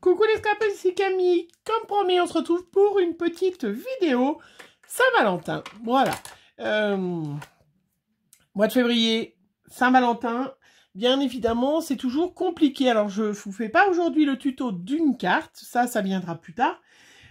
Coucou les scrapers, ici Camille. Comme promis, on se retrouve pour une petite vidéo Saint-Valentin. Voilà. Mois de février, Saint-Valentin. Bien évidemment, c'est toujours compliqué. Alors, je ne vous fais pas aujourd'hui le tuto d'une carte. Ça viendra plus tard.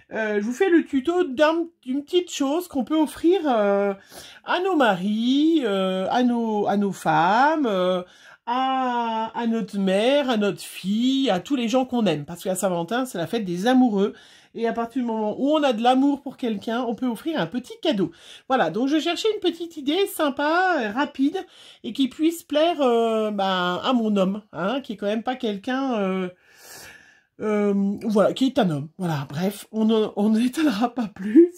Je vous fais le tuto d'une petite chose qu'on peut offrir à nos maris, à nos femmes, à notre mère, à notre fille, à tous les gens qu'on aime. Parce qu'à Saint-Valentin, c'est la fête des amoureux. Et à partir du moment où on a de l'amour pour quelqu'un, on peut offrir un petit cadeau. Voilà, donc je cherchais une petite idée sympa, rapide, et qui puisse plaire à mon homme, hein, qui est quand même pas quelqu'un... voilà, qui est un homme. Voilà, bref, on n'étalera pas plus.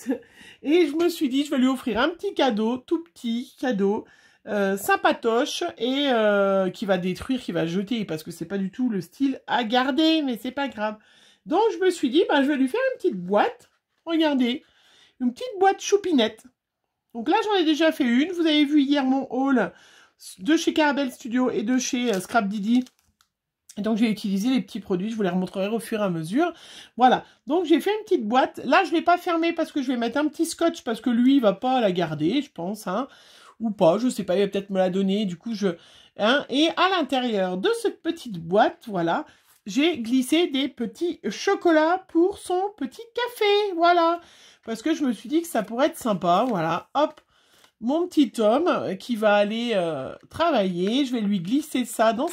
Et je me suis dit, je vais lui offrir un petit cadeau, tout petit cadeau, sympatoche, et qui va détruire, qui va jeter, parce que c'est pas du tout le style à garder, mais c'est pas grave. Donc je me suis dit, je vais lui faire une petite boîte. Regardez, une petite boîte choupinette. Donc là, j'en ai déjà fait une. Vous avez vu hier mon haul de chez Caramel Studio et de chez Scrap Didi. Et donc, j'ai utilisé les petits produits. Je vous les remontrerai au fur et à mesure. Voilà. Donc, j'ai fait une petite boîte. Là, je ne l'ai pas fermée parce que je vais mettre un petit scotch parce que lui, il ne va pas la garder, je pense. Hein, ou pas, je ne sais pas. Il va peut-être me la donner. Du coup, et à l'intérieur de cette petite boîte, voilà, j'ai glissé des petits chocolats pour son petit café. Voilà. Parce que je me suis dit que ça pourrait être sympa. Voilà. Hop. Mon petit homme qui va aller travailler, je vais lui glisser ça dans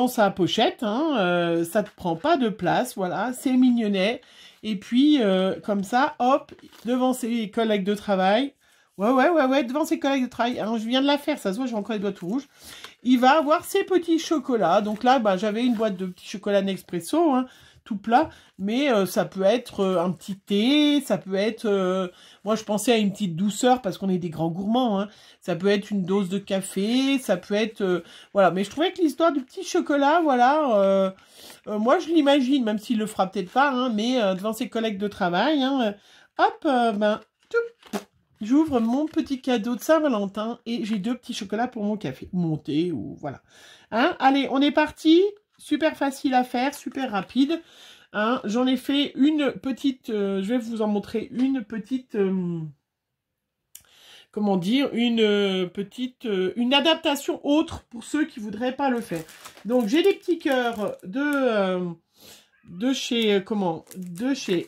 sa pochette, hein, ça ne prend pas de place, voilà, c'est mignonnet. Et puis, comme ça, hop, devant ses collègues de travail, ouais, devant ses collègues de travail, alors je viens de la faire, ça se voit, j'ai encore les doigts tout rouges, il va avoir ses petits chocolats. Donc là, j'avais une boîte de petits chocolats Nespresso, hein, tout plat, mais ça peut être un petit thé, ça peut être... moi, je pensais à une petite douceur, parce qu'on est des grands gourmands, hein. Ça peut être une dose de café, ça peut être... voilà, mais je trouvais que l'histoire du petit chocolat, voilà, moi, je l'imagine, même s'il le fera peut-être pas, hein, mais devant ses collègues de travail, hein, hop, j'ouvre mon petit cadeau de Saint-Valentin, et j'ai 2 petits chocolats pour mon café, mon thé, ou voilà. Hein, allez, on est parti. Super facile à faire, super rapide. Hein, j'en ai fait une petite... je vais vous en montrer une petite... comment dire, une adaptation autre pour ceux qui voudraient pas le faire. Donc, j'ai des petits cœurs de chez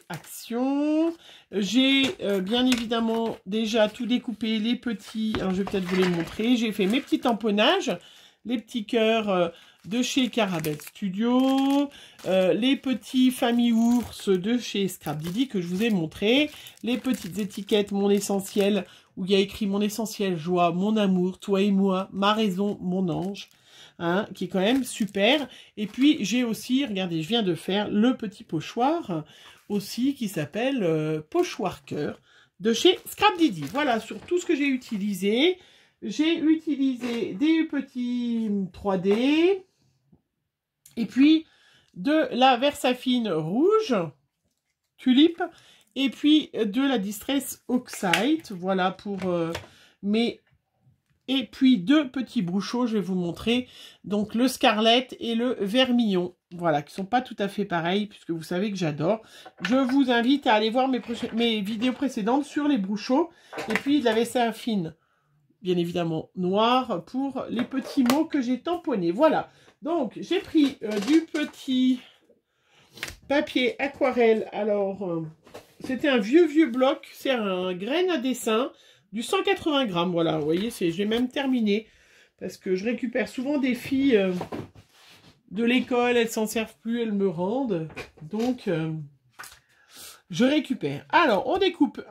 Action. J'ai bien évidemment déjà tout découpé, les petits... Alors, je vais peut-être vous les montrer. J'ai fait mes petits tamponnages, les petits cœurs... de chez Caramel Studio, les petits familles ours de chez Scrap Didi que je vous ai montré, les petites étiquettes Mon Essentiel, où il y a écrit Mon Essentiel, joie, mon amour, toi et moi, ma raison, mon ange, hein, qui est quand même super. Et puis j'ai aussi, regardez, je viens de faire le petit pochoir aussi qui s'appelle Pochoir Cœur de chez Scrap Didi. Voilà, sur tout ce que j'ai utilisé. J'ai utilisé des petits 3D, et puis de la Versafine rouge, tulipe, et puis de la Distress Oxide, voilà pour mes... Et puis 2 petits brouchons, je vais vous montrer, donc le Scarlett et le Vermillon, voilà, qui sont pas tout à fait pareils, puisque vous savez que j'adore. Je vous invite à aller voir mes vidéos précédentes sur les brouchons, et puis de la Versafine, bien évidemment noir, pour les petits mots que j'ai tamponnés. Voilà, donc j'ai pris du petit papier aquarelle. Alors, c'était un vieux bloc, c'est un graine à dessin, du 180 grammes, voilà, vous voyez, j'ai même terminé, parce que je récupère souvent des filles de l'école, elles s'en servent plus, elles me rendent, donc je récupère. Alors, on découpe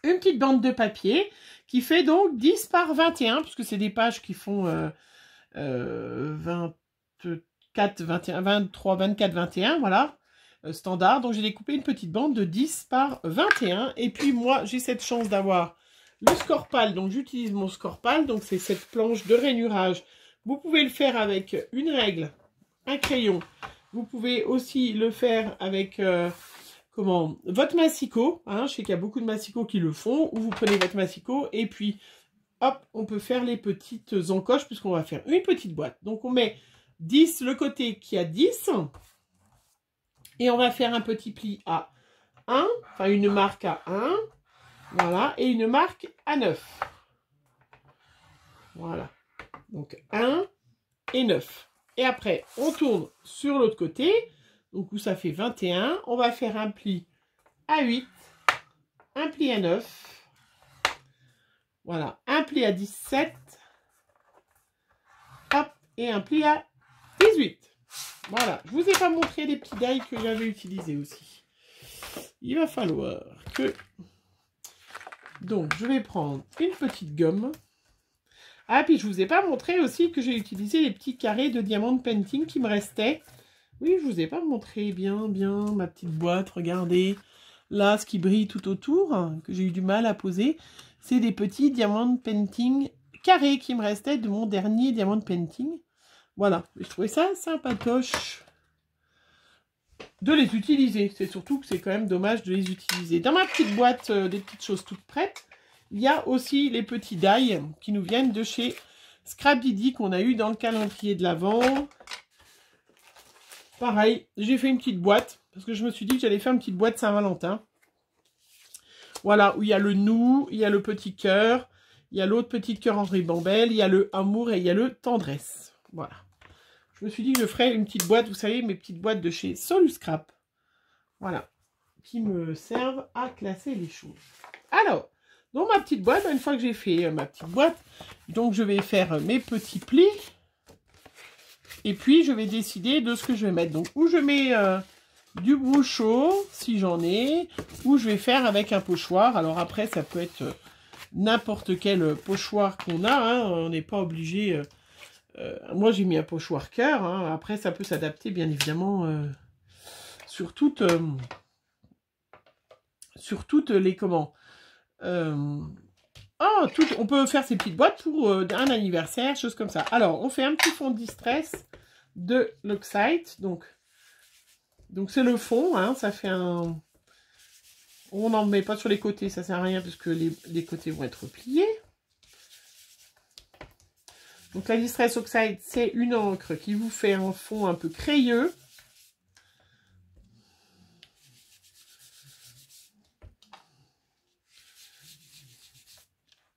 une petite bande de papier qui fait donc 10 par 21, puisque c'est des pages qui font 24, 21, 23, 24, 21, voilà, standard. Donc j'ai découpé une petite bande de 10 par 21. Et puis moi, j'ai cette chance d'avoir le Scorpal, donc j'utilise mon Scorpal, donc c'est cette planche de rainurage. Vous pouvez le faire avec une règle, un crayon. Vous pouvez aussi le faire avec... votre massicot, hein, je sais qu'il y a beaucoup de massicots qui le font, ou vous prenez votre massicot et puis hop, on peut faire les petites encoches puisqu'on va faire une petite boîte. Donc on met 10, le côté qui a 10. Et on va faire un petit pli à 1, enfin une marque à 1. Voilà, et une marque à 9. Voilà. Donc 1 et 9. Et après, on tourne sur l'autre côté. Donc où ça fait 21. On va faire un pli à 8. Un pli à 9. Voilà. Un pli à 17. Hop. Et un pli à 18. Voilà. Je vous ai pas montré les petits die que j'avais utilisés aussi. Il va falloir que... Donc, je vais prendre une petite gomme. Ah, puis je vous ai pas montré aussi que j'ai utilisé les petits carrés de diamant painting qui me restaient. Oui, je vous ai pas montré bien ma petite boîte. Regardez, là, ce qui brille tout autour, que j'ai eu du mal à poser, c'est des petits diamant painting carrés qui me restaient de mon dernier diamant painting. Voilà, je trouvais ça sympatoche de les utiliser. C'est surtout que c'est quand même dommage de les utiliser. Dans ma petite boîte, des petites choses toutes prêtes, il y a aussi les petits die qui nous viennent de chez Scrapdiddy qu'on a eu dans le calendrier de l'Avent. Pareil, j'ai fait une petite boîte parce que je me suis dit que j'allais faire une petite boîte Saint-Valentin. Voilà, où il y a le nous, il y a le petit cœur, il y a l'autre petit cœur en ribambelle, il y a le amour et il y a le tendresse. Voilà. Je me suis dit que je ferais une petite boîte, vous savez, mes petites boîtes de chez Soluscrap. Voilà. Qui me servent à classer les choses. Alors, dans ma petite boîte, une fois que j'ai fait ma petite boîte, donc je vais faire mes petits plis. Et puis, je vais décider de ce que je vais mettre. Donc, où je mets du bouchon, si j'en ai, ou je vais faire avec un pochoir. Alors après, ça peut être n'importe quel pochoir qu'on a. Hein. On n'est pas obligé... moi, j'ai mis un pochoir cœur. Hein. Après, ça peut s'adapter, bien évidemment, sur toutes les... Comment on peut faire ces petites boîtes pour un anniversaire, choses comme ça. Alors, on fait un petit fond de distress de Loctite. Donc c'est le fond, hein, ça fait un... On n'en met pas sur les côtés, ça sert à rien parce que les côtés vont être pliés. Donc la Distress Oxide, c'est une encre qui vous fait un fond un peu crayeux.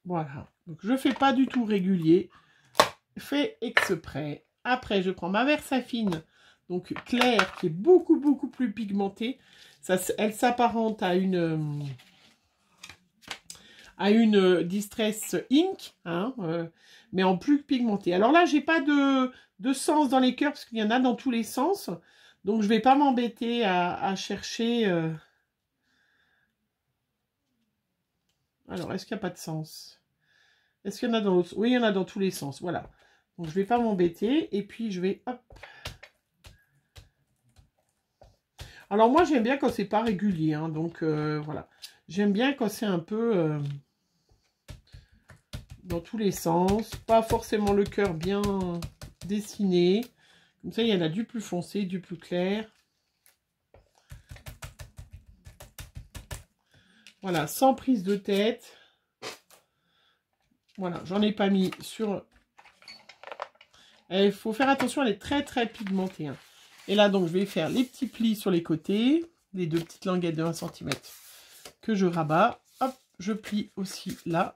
Voilà, donc je ne fais pas du tout régulier, fait exprès. Après, je prends ma Versafine, donc claire, qui est beaucoup plus pigmentée. Ça, elle s'apparente à une Distress Ink, hein, mais en plus pigmentée. Alors là, j'ai pas de sens dans les cœurs, parce qu'il y en a dans tous les sens. Donc, je vais pas m'embêter à chercher... Alors, est-ce qu'il n'y a pas de sens? Est-ce qu'il y en a dans l'autre? Oui, il y en a dans tous les sens, voilà. Donc, je vais pas m'embêter, et puis je vais... Hop. Alors, moi, j'aime bien quand c'est pas régulier, hein, donc voilà. J'aime bien quand c'est un peu... dans tous les sens, pas forcément le cœur bien dessiné. Comme ça, il y en a du plus foncé, du plus clair. Voilà, sans prise de tête. Voilà, j'en ai pas mis sur... Il faut faire attention, elle est très pigmentée. Hein. Et là, donc, je vais faire les petits plis sur les côtés, les deux petites languettes de 1 cm que je rabats. Hop, je plie aussi là.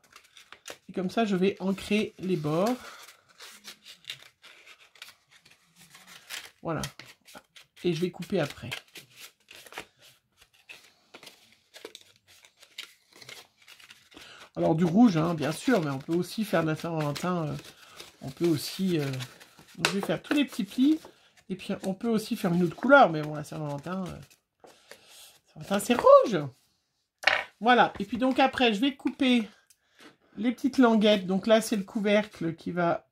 Et comme ça, je vais ancrer les bords. Voilà. Et je vais couper après. Alors, du rouge, hein, bien sûr, mais on peut aussi faire de la Saint-Valentin. On peut aussi... Donc, je vais faire tous les petits plis. Et puis, on peut aussi faire une autre couleur. Mais bon, la Saint-Valentin, c'est rouge. Voilà. Et puis, donc, après, je vais couper... les petites languettes, donc là c'est le couvercle qui va...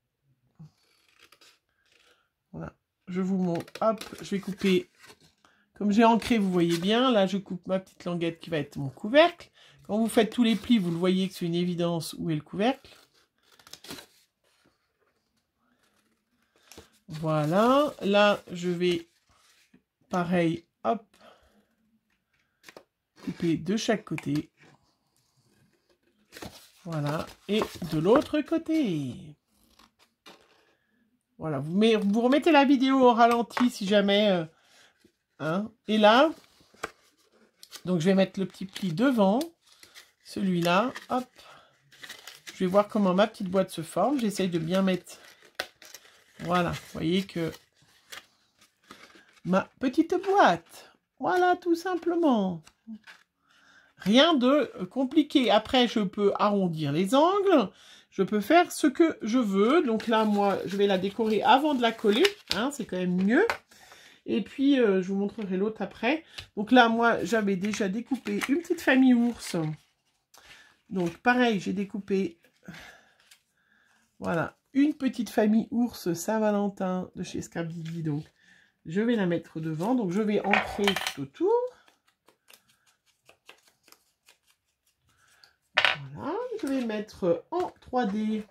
Voilà, je vous montre, hop, je vais couper, comme j'ai ancré, vous voyez bien, là je coupe ma petite languette qui va être mon couvercle. Quand vous faites tous les plis, vous le voyez que c'est une évidence où est le couvercle. Voilà, là je vais, pareil, hop, couper de chaque côté. Voilà, et de l'autre côté. Voilà, vous remettez la vidéo au ralenti si jamais... hein. Et là, donc je vais mettre le petit pli devant, celui-là, hop. Je vais voir comment ma petite boîte se forme. J'essaye de bien mettre... Voilà, vous voyez que... Ma petite boîte. Voilà, tout simplement. Rien de compliqué. Après, je peux arrondir les angles. Je peux faire ce que je veux. Donc là, moi, je vais la décorer avant de la coller. Hein, c'est quand même mieux. Et puis, je vous montrerai l'autre après. Donc là, moi, j'avais déjà découpé une petite famille ours. Donc, pareil, j'ai découpé... Voilà, une petite famille ours Saint-Valentin de chez Scrapdiddy. Donc, je vais la mettre devant. Donc, je vais ancrer tout autour. Voilà, je vais mettre en 3D.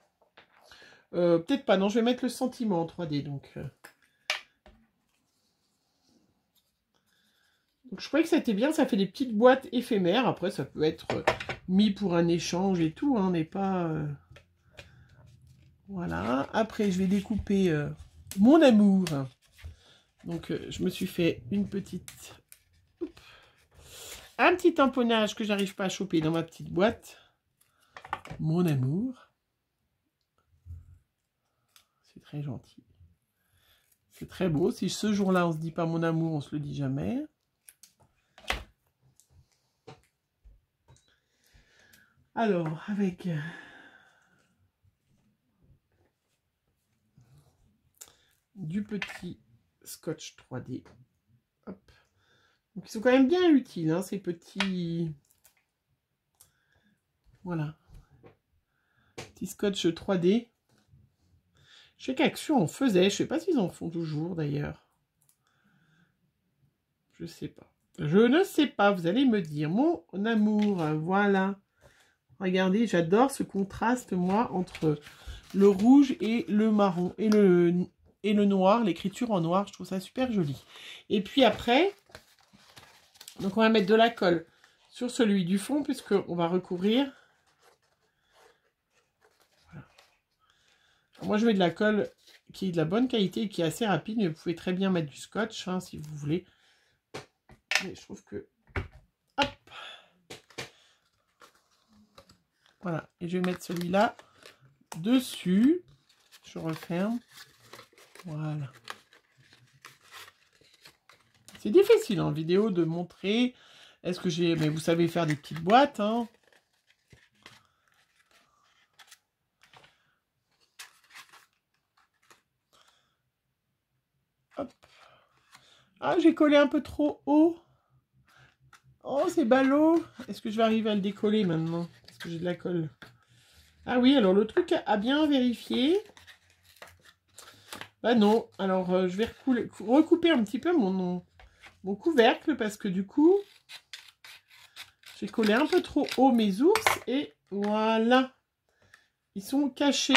Peut-être pas, non, je vais mettre le sentiment en 3D. Donc, je croyais que c'était bien. Ça fait des petites boîtes éphémères. Après, ça peut être mis pour un échange et tout. On n'est pas... Voilà. Après, je vais découper mon amour. Donc, je me suis fait une petite... Un petit tamponnage que j'arrive pas à choper dans ma petite boîte. Mon amour. C'est très gentil. C'est très beau. Si ce jour-là, on se dit pas mon amour, on se le dit jamais. Alors, avec... du petit scotch 3D. Hop. Donc, ils sont quand même bien utiles, hein, ces petits... Voilà. Petit scotch 3D. Je sais qu'Action en faisait. Je sais pas s'ils en font toujours, d'ailleurs. Je sais pas. Je ne sais pas. Vous allez me dire. Mon amour. Voilà. Regardez, j'adore ce contraste, moi, entre le rouge et le marron. Et le noir. L'écriture en noir. Je trouve ça super joli. Et puis après... Donc, on va mettre de la colle sur celui du fond, puisqu'on va recouvrir. Voilà. Moi, je mets de la colle qui est de la bonne qualité et qui est assez rapide, mais vous pouvez très bien mettre du scotch, hein, si vous voulez. Mais je trouve que... Hop! Voilà. Et je vais mettre celui-là dessus. Je referme. Voilà. C'est difficile en vidéo de montrer... Est-ce que j'ai... Mais vous savez faire des petites boîtes, hein. Hop. Ah, j'ai collé un peu trop haut. Oh, c'est ballot. Est-ce que je vais arriver à le décoller maintenant? Parce que j'ai de la colle. Ah oui, alors le truc à bien vérifier. Bah non. Alors, je vais recouper un petit peu mon couvercle parce que du coup, j'ai collé un peu trop haut mes ours et voilà. Ils sont cachés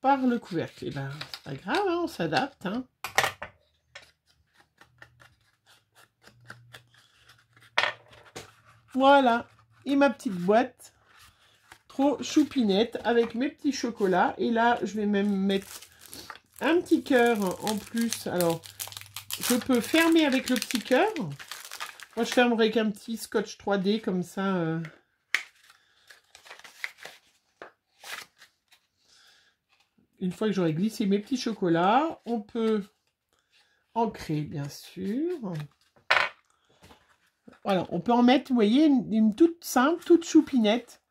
par le couvercle. Et ben, c'est pas grave, hein, on s'adapte, hein. Voilà. Et ma petite boîte. Trop choupinette avec mes petits chocolats. Et là, je vais même mettre un petit cœur en plus. Alors, je peux fermer avec le petit cœur. Moi, je fermerai avec un petit scotch 3D comme ça. Une fois que j'aurai glissé mes petits chocolats, on peut ancrer, bien sûr. Voilà, on peut en mettre, vous voyez, une toute simple, toute choupinette.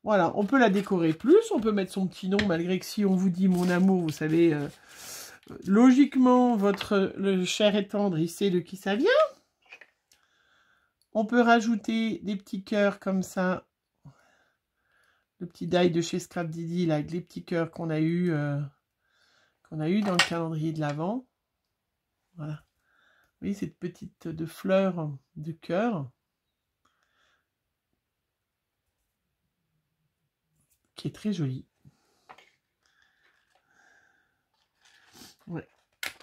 Voilà, on peut la décorer plus, on peut mettre son petit nom, malgré que si on vous dit mon amour, vous savez, logiquement, le cher et tendre, il sait de qui ça vient. On peut rajouter des petits cœurs comme ça. Le petit die de chez Scrapdiddy, là, avec les petits cœurs qu'on a eu dans le calendrier de l'Avent. Voilà. Vous voyez, cette petite de fleurs de cœur. Qui est très jolie. Ouais,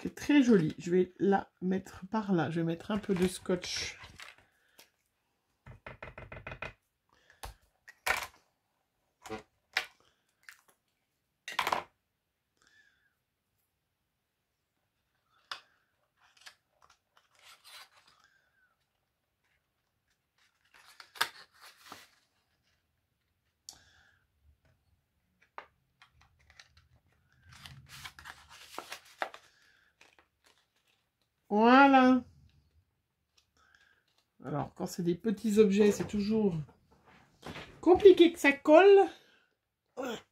qui est très jolie. Je vais la mettre par là. Je vais mettre un peu de scotch. Voilà. Alors, quand c'est des petits objets, c'est toujours compliqué que ça colle.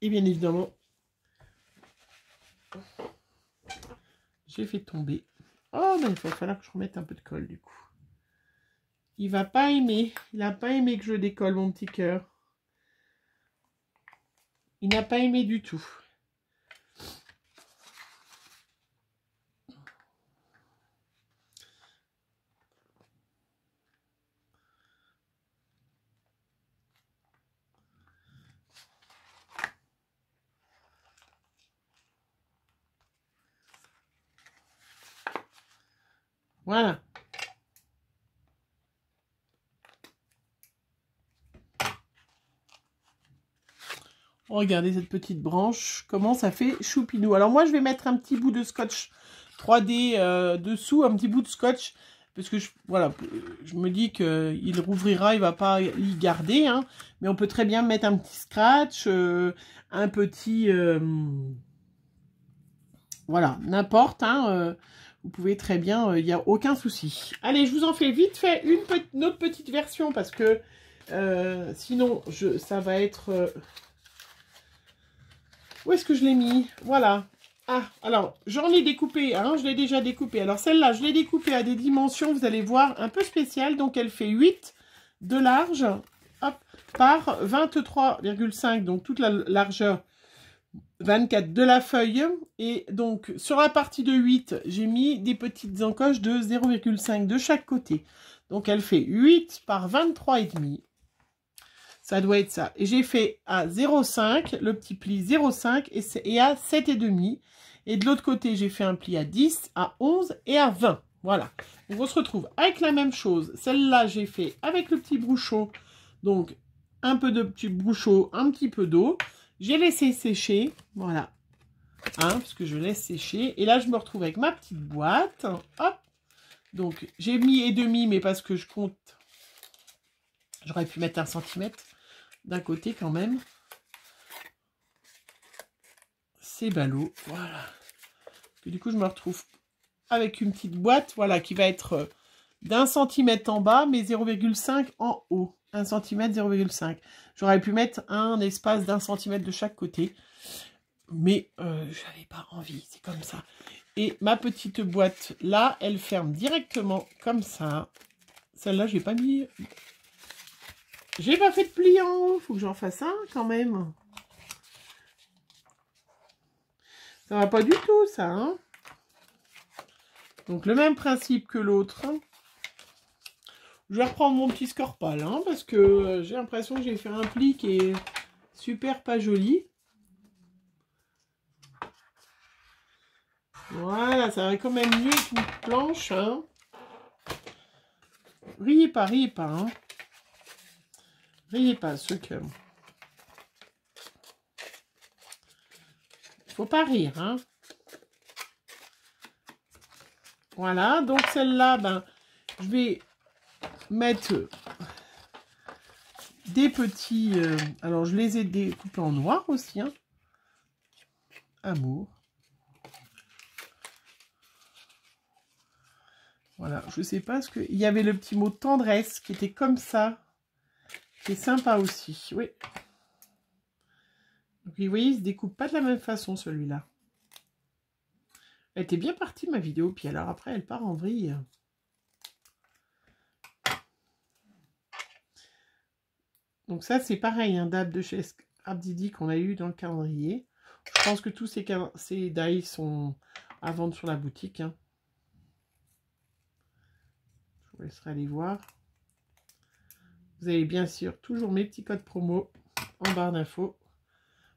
Et bien évidemment, j'ai fait tomber. Oh, ben, il va falloir que je remette un peu de colle, du coup. Il va pas aimer. Il n'a pas aimé que je décolle, mon petit cœur. Il n'a pas aimé du tout. Voilà. Regardez cette petite branche, comment ça fait choupinou. Alors moi, je vais mettre un petit bout de scotch 3D dessous, un petit bout de scotch, parce que voilà, je me dis qu'il rouvrira, il va pas y garder, hein, mais on peut très bien mettre un petit scratch, un petit... voilà, n'importe, hein, vous pouvez très bien, il n'y a aucun souci. Allez, je vous en fais vite fait une autre petite version, parce que sinon, ça va être... Où est-ce que je l'ai mis? Voilà. Ah, alors, j'en ai découpé, hein, je l'ai déjà découpé. Alors, celle-là, je l'ai découpée à des dimensions, vous allez voir, un peu spéciales. Donc, elle fait 8 de large, hop, par 23,5, donc toute la largeur 24 de la feuille. Et donc, sur la partie de 8, j'ai mis des petites encoches de 0,5 de chaque côté. Donc, elle fait 8 par 23,5. Ça doit être ça. Et j'ai fait à 0,5, le petit pli 0,5 et à 7,5. Et de l'autre côté, j'ai fait un pli à 10, à 11 et à 20. Voilà. Donc, on se retrouve avec la même chose. Celle-là, j'ai fait avec le petit bouchon. Donc, un peu de petit bouchon, un petit peu d'eau. J'ai laissé sécher. Voilà. Hein, parce que je laisse sécher. Et là, je me retrouve avec ma petite boîte. Hop. Donc, j'ai mis et demi, mais parce que je compte... J'aurais pu mettre 1 cm. D'un côté quand même. C'est ballot. Voilà. Et du coup, je me retrouve avec une petite boîte, voilà, qui va être d'1 centimètre en bas, mais 0,5 en haut. 1 cm, 0,5. J'aurais pu mettre un espace d'1 centimètre de chaque côté. Mais j'avais pas envie, c'est comme ça. Et ma petite boîte, là, elle ferme directement comme ça. Celle-là, j'ai pas mis... J'ai pas fait de pliant, faut que j'en fasse un quand même. Ça va pas du tout, ça, hein. Donc, le même principe que l'autre. Je vais reprendre mon petit Scorpal, hein, parce que j'ai l'impression que j'ai fait un pli qui est super pas joli. Voilà, ça va quand même mieux qu'une planche, hein. Riez pas, hein. Riez pas, ceux que... Faut pas rire, hein. Voilà, donc celle-là, ben, je vais mettre des petits... alors, je les ai découpés en noir aussi, hein. Amour. Voilà, je sais pas ce que... Il y avait le petit mot tendresse qui était comme ça. Qui est sympa aussi, oui. Donc, vous voyez, il se découpe pas de la même façon, celui-là. Elle était bien partie, ma vidéo. Puis alors, après, elle part en vrille. Donc ça, c'est pareil, un dab de chez Abdidi qu'on a eu dans le calendrier. Je pense que tous ces die sont à vendre sur la boutique, hein. Je vous laisserai aller voir. Vous avez bien sûr toujours mes petits codes promo en barre d'infos.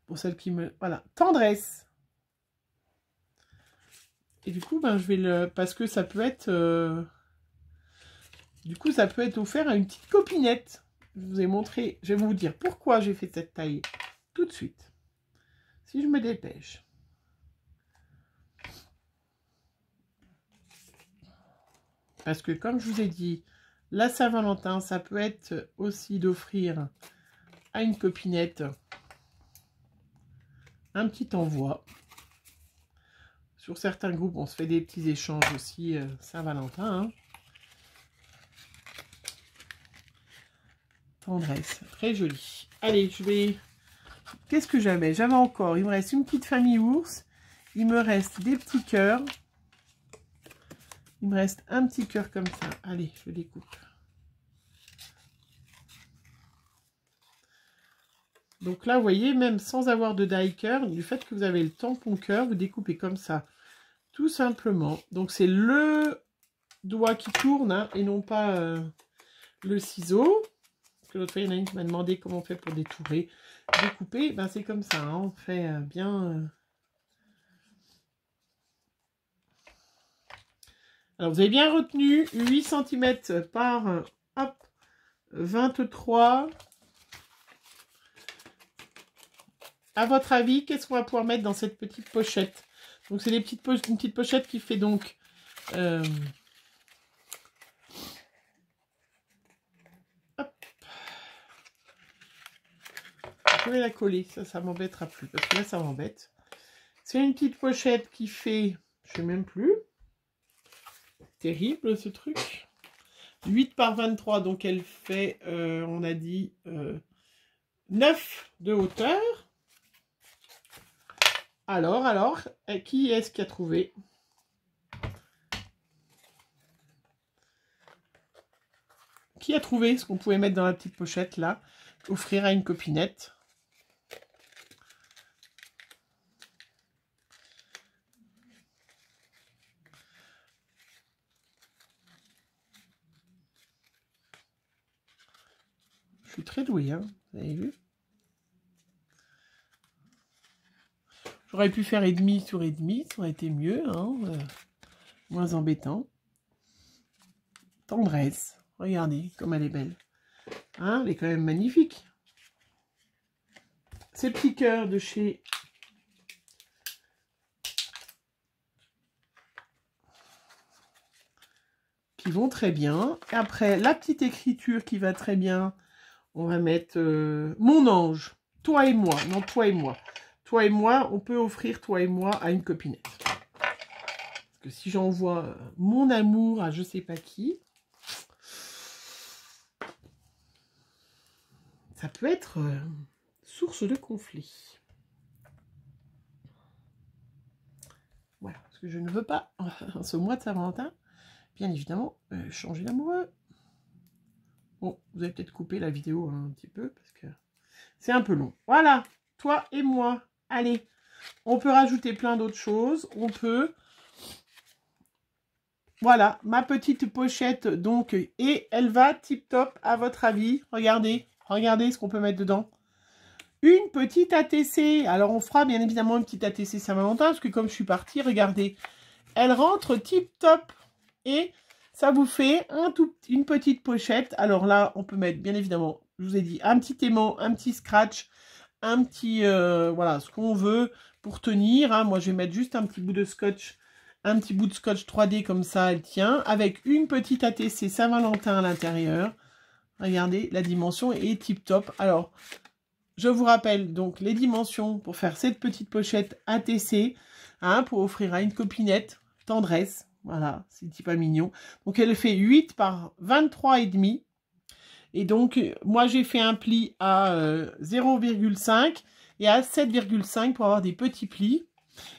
Pour celles qui me... Voilà, tendresse. Et du coup, ben, je vais le... Parce que ça peut être... Du coup, ça peut être offert à une petite copinette. Je vous ai montré... Je vais vous dire pourquoi j'ai fait cette taille tout de suite. Si je me dépêche. Parce que comme je vous ai dit, la Saint-Valentin, ça peut être aussi d'offrir à une copinette un petit envoi. Sur certains groupes, on se fait des petits échanges aussi Saint-Valentin. Hein. Tendresse, très joli. Allez, je vais... Qu'est-ce que j'avais? J'avais encore, il me reste une petite famille ours. Il me reste des petits cœurs. Il me reste un petit cœur comme ça. Allez, je découpe. Donc là, vous voyez, même sans avoir de die-cœur, du fait que vous avez le tampon cœur, vous découpez comme ça. Tout simplement. Donc c'est le doigt qui tourne, hein, et non pas le ciseau. Parce que l'autre fois, il y en a une qui m'a demandé comment on fait pour détourer. Découper, ben c'est comme ça. Hein, on fait bien... Alors, vous avez bien retenu 8 cm par hop, 23. À votre avis, qu'est-ce qu'on va pouvoir mettre dans cette petite pochette? Donc, c'est une petite pochette qui fait donc... hop. Je vais la coller, ça m'embêtera plus, parce que là, ça m'embête. C'est une petite pochette qui fait... Je sais même plus. Terrible, ce truc. 8 par 23, donc elle fait, on a dit, 9 de hauteur. Alors, qui est-ce qui a trouvé? Qui a trouvé ce qu'on pouvait mettre dans la petite pochette, là? Offrir à une copinette. Je suis très douée, hein, vous avez vu? J'aurais pu faire et demi sur et demi, ça aurait été mieux, hein, moins embêtant. Tendresse, regardez comme elle est belle. Hein, elle est quand même magnifique. Ces petits cœurs de chez... qui vont très bien. Et après, la petite écriture qui va très bien. On va mettre mon ange, toi et moi. Non, toi et moi. Toi et moi, on peut offrir toi et moi à une copinette. Parce que si j'envoie mon amour à je sais pas qui, ça peut être source de conflit. Voilà, parce que je ne veux pas, en ce mois de Saint-Valentin, bien évidemment, changer d'amoureux. Bon, vous avez peut-être coupé la vidéo un petit peu, parce que c'est un peu long. Voilà, toi et moi. Allez, on peut rajouter plein d'autres choses. On peut... Voilà, ma petite pochette, donc, et elle va tip-top, à votre avis. Regardez, regardez ce qu'on peut mettre dedans. Une petite ATC. Alors, on fera bien évidemment une petite ATC Saint-Valentin, parce que comme je suis partie, regardez, elle rentre tip-top. Et ça vous fait une petite pochette. Alors là, on peut mettre, bien évidemment, je vous ai dit, un petit aimant, un petit scratch, un petit, voilà, ce qu'on veut pour tenir. Hein. Moi, je vais mettre juste un petit bout de scotch, 3D comme ça, elle tient, avec une petite ATC Saint-Valentin à l'intérieur. Regardez, la dimension est tip-top. Alors, je vous rappelle donc les dimensions pour faire cette petite pochette ATC, hein, pour offrir à une copinette, tendresse. Voilà, c'est petit pas mignon. Donc, elle fait 8 par 23,5. Et donc, moi, j'ai fait un pli à 0,5 et à 7,5 pour avoir des petits plis.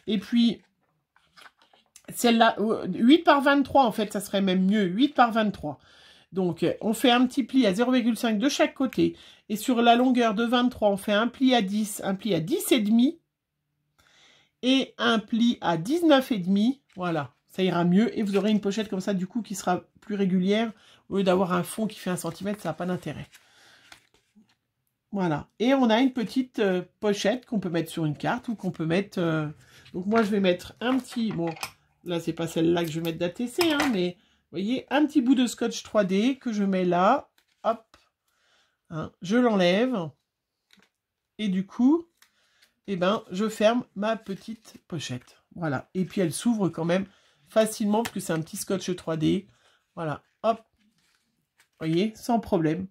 Et puis, celle-là, 8 par 23, en fait, ça serait même mieux, 8 par 23. Donc, on fait un petit pli à 0,5 de chaque côté. Et sur la longueur de 23, on fait un pli à 10, un pli à 10,5 et un pli à 19,5. Voilà, ça ira mieux. Et vous aurez une pochette comme ça, du coup, qui sera plus régulière. Au lieu d'avoir un fond qui fait 1 cm, ça n'a pas d'intérêt. Voilà. Et on a une petite pochette qu'on peut mettre sur une carte ou qu'on peut mettre... Donc, moi, je vais mettre un petit... Bon, là, c'est pas celle-là que je vais mettre d'ATC, hein, mais... Vous voyez, un petit bout de scotch 3D que je mets là. Hop. Hein, je l'enlève. Et du coup, eh ben, je ferme ma petite pochette. Voilà. Et puis, elle s'ouvre quand même facilement parce que c'est un petit scotch 3D. Voilà. Hop. Vous voyez, sans problème.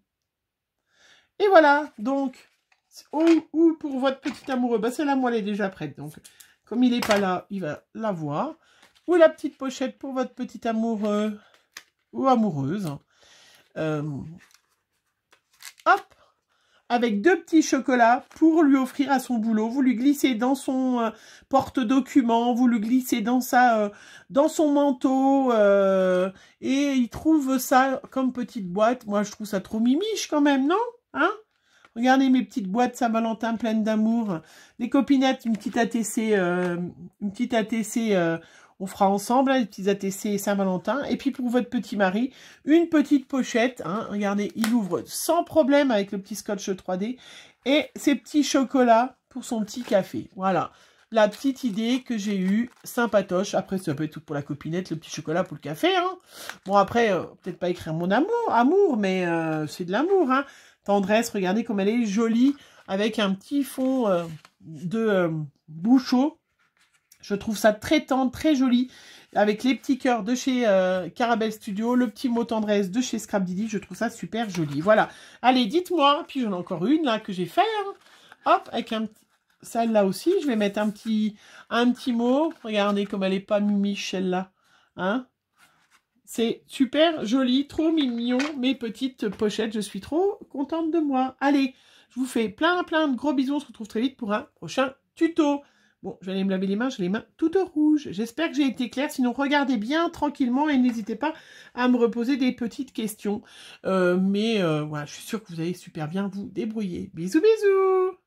Et voilà. Donc, ou pour votre petit amoureux, bah, celle-là, moi, elle est déjà prête. Donc, Comme il n'est pas là, il va l'avoir. Ou la petite pochette pour votre petit amoureux ou amoureuse. Hop, avec 2 petits chocolats pour lui offrir à son boulot. Vous lui glissez dans son porte-document, vous lui glissez dans son manteau, et il trouve ça comme petite boîte. Moi, je trouve ça trop mimiche quand même, non? Hein? Regardez mes petites boîtes Saint-Valentin pleines d'amour. Les copinettes, une petite ATC, on fera ensemble, hein, les petits ATC Saint-Valentin. Et puis pour votre petit mari, une petite pochette. Hein, regardez, il ouvre sans problème avec le petit scotch 3D. Et ses petits chocolats pour son petit café. Voilà, la petite idée que j'ai eue, sympatoche. Après, ça peut être tout pour la copinette, le petit chocolat pour le café. Hein. Bon, après, peut-être pas écrire mon amour, mais c'est de l'amour, hein. Tendresse, regardez comme elle est jolie, avec un petit fond de bouchot. Je trouve ça très tendre, très joli, avec les petits cœurs de chez Carabelle Studio, le petit mot tendresse de chez Scrap Didi. Je trouve ça super joli. Voilà. Allez, dites-moi. Puis j'en ai encore une là que j'ai fait. Hein. Hop, avec celle-là aussi. Je vais mettre un petit mot. Regardez comme elle est pas mimiche celle-là. Hein? C'est super joli, trop mignon, mes petites pochettes. Je suis trop contente de moi. Allez, je vous fais plein de gros bisous. On se retrouve très vite pour un prochain tuto. Bon, je vais aller me laver les mains, j'ai les mains toutes rouges. J'espère que j'ai été claire. Sinon, regardez bien tranquillement et n'hésitez pas à me reposer des petites questions. Voilà, je suis sûre que vous allez super bien vous débrouiller. Bisous, bisous!